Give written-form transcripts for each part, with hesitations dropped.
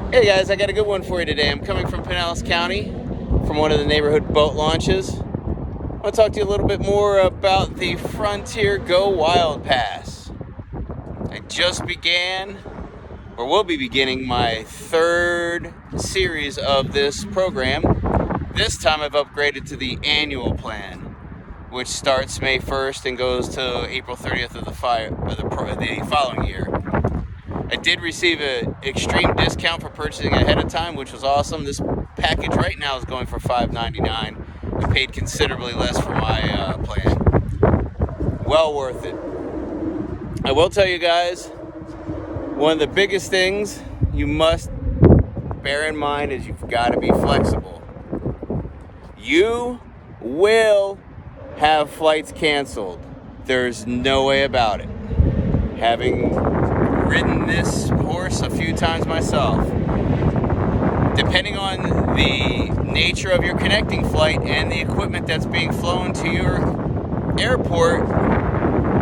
Hey guys, I got a good one for you today. I'm coming from Pinellas County from one of the neighborhood boat launches. I want to talk to you a little bit more about the Frontier GoWild Pass. I just began, or will be beginning, my third series of this program. This time I've upgraded to the annual plan, which starts May 1st and goes to April 30th of the following year. I did receive an extreme discount for purchasing ahead of time, which was awesome. This package right now is going for $5.99. I paid considerably less for my plan. Well worth it. I will tell you guys, one of the biggest things you must bear in mind is you've got to be flexible. You will have flights canceled. There's no way about it. Having ridden this horse a few times myself, depending on the nature of your connecting flight and the equipment that's being flown to your airport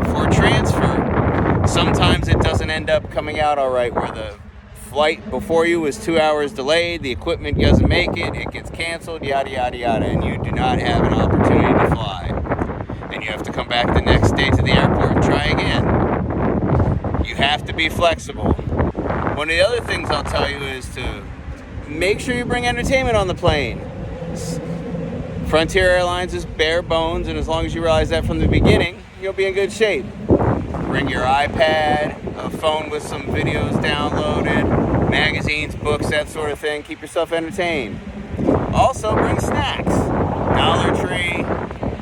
for transfer, sometimes it doesn't end up coming out all right, where the flight before you was 2 hours delayed, the equipment doesn't make it, it gets canceled, yada yada yada, and you do not have an opportunity to fly, and you have to come back the next day to the airport and try again. You have to be flexible. One of the other things I'll tell you is to make sure you bring entertainment on the plane. Frontier Airlines is bare bones, and as long as you realize that from the beginning, you'll be in good shape. Bring your iPad, a phone with some videos downloaded, magazines, books, that sort of thing. Keep yourself entertained. Also, bring snacks. Dollar Tree,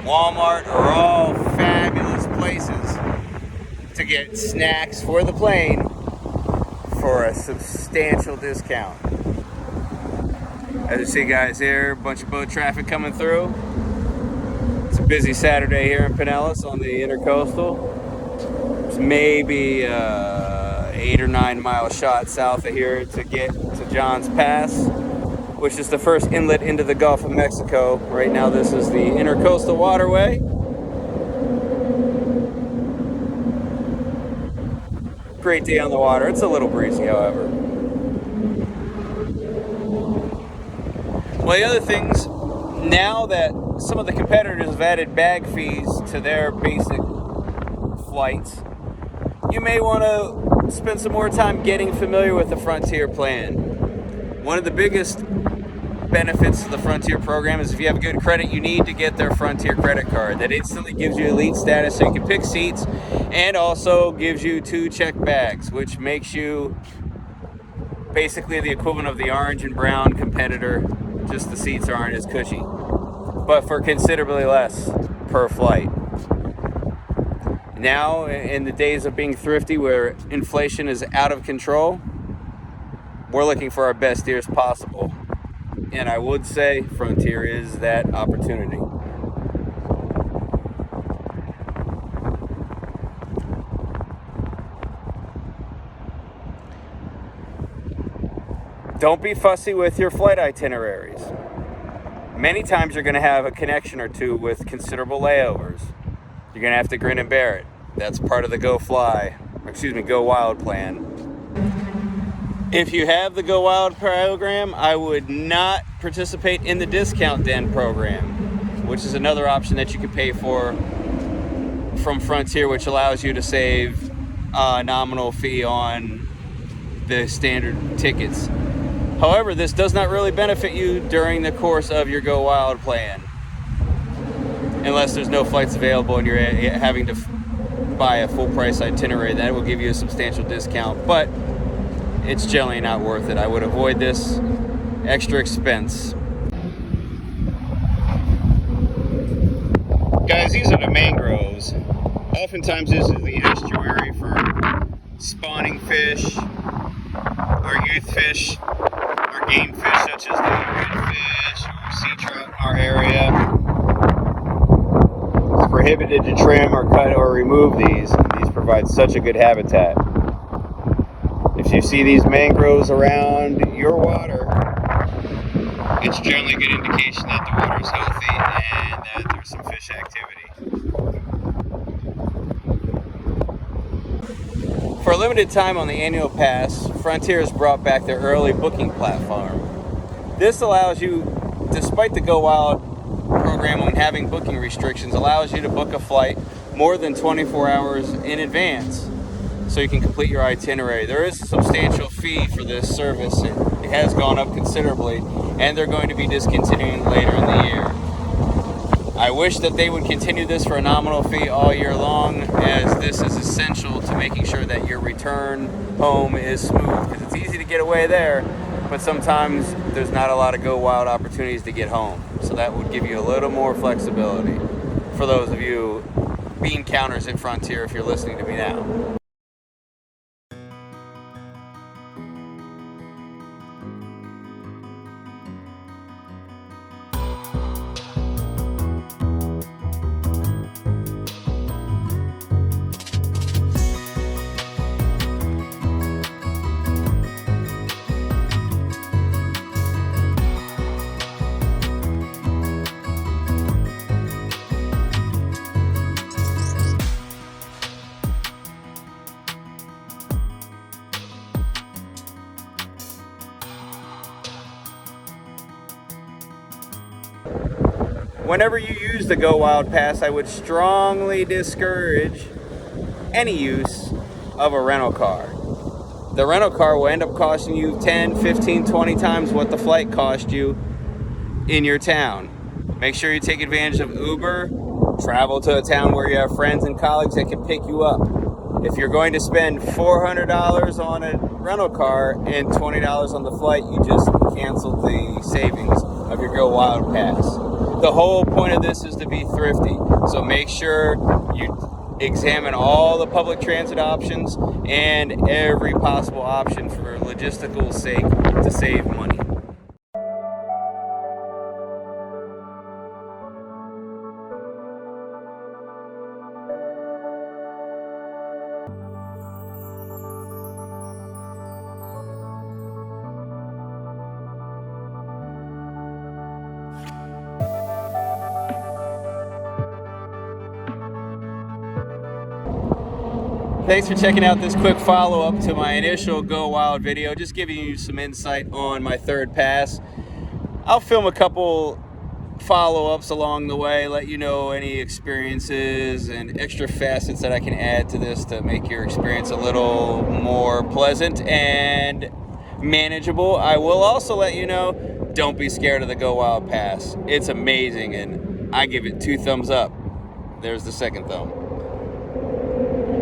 Walmart are all fabulous places to get snacks for the plane for a substantial discount. As you see guys here, a bunch of boat traffic coming through. It's a busy Saturday here in Pinellas on the Intercoastal. It's maybe 8 or 9 mile shot south of here to get to John's Pass, which is the first inlet into the Gulf of Mexico. Right now this is the Intercoastal Waterway. Great day on the water. It's a little breezy, however. Well, the other things, now that some of the competitors have added bag fees to their basic flights, you may want to spend some more time getting familiar with the Frontier plan. One of the biggest benefits of the Frontier program is if you have good credit, you need to get their Frontier credit card. That instantly gives you elite status so you can pick seats, and also gives you 2 checked bags, which makes you basically the equivalent of the orange and brown competitor, just the seats aren't as cushy, but for considerably less per flight. Now, in the days of being thrifty where inflation is out of control, we're looking for our best deals possible. And I would say Frontier is that opportunity. Don't be fussy with your flight itineraries. Many times you're going to have a connection or two with considerable layovers. You're going to have to grin and bear it. That's part of the GoWild plan. If you have the GoWild program, I would not participate in the Discount Den program, which is another option that you can pay for from Frontier, which allows you to save a nominal fee on the standard tickets. However, this does not really benefit you during the course of your GoWild plan, unless there's no flights available and you're having to buy a full price itinerary. That will give you a substantial discount, but it's generally not worth it. I would avoid this extra expense. Guys, these are the mangroves. Oftentimes this is the estuary for spawning fish, our youth fish, our game fish such as the redfish or sea trout in our area. It's prohibited to trim or cut or remove these. These provide such a good habitat. If you see these mangroves around your water, it's generally a good indication that the water is healthy and that there's some fish activity. For a limited time on the annual pass, Frontier has brought back their early booking platform. This allows you, despite the GoWild program on having booking restrictions, allows you to book a flight more than 24 hours in advance so you can complete your itinerary. There is a substantial fee for this service. It has gone up considerably, and they're going to be discontinuing later in the year. I wish that they would continue this for a nominal fee all year long, as this is essential to making sure that your return home is smooth, because it's easy to get away there, but sometimes there's not a lot of GoWild opportunities to get home. So that would give you a little more flexibility for those of you bean counters at Frontier if you're listening to me now. Whenever you use the GoWild Pass, I would strongly discourage any use of a rental car. The rental car will end up costing you 10, 15, 20 times what the flight cost you in your town. Make sure you take advantage of Uber. Travel to a town where you have friends and colleagues that can pick you up. If you're going to spend $400 on a rental car and $20 on the flight, you just canceled the savings of your GoWild Pass. The whole point of this is to be thrifty, so make sure you examine all the public transit options and every possible option for logistical sake to save money. Thanks for checking out this quick follow-up to my initial GoWild video, just giving you some insight on my third pass. I'll film a couple follow-ups along the way, let you know any experiences and extra facets that I can add to this to make your experience a little more pleasant and manageable. I will also let you know, don't be scared of the GoWild Pass. It's amazing, and I give it 2 thumbs up. There's the second thumb.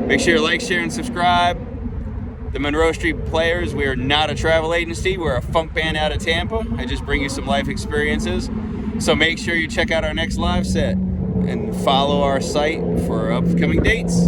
Make sure you like, share, and subscribe. The Monroe Street Players, we are not a travel agency. We're a funk band out of Tampa. I just bring you some life experiences. So make sure you check out our next live set and follow our site for upcoming dates.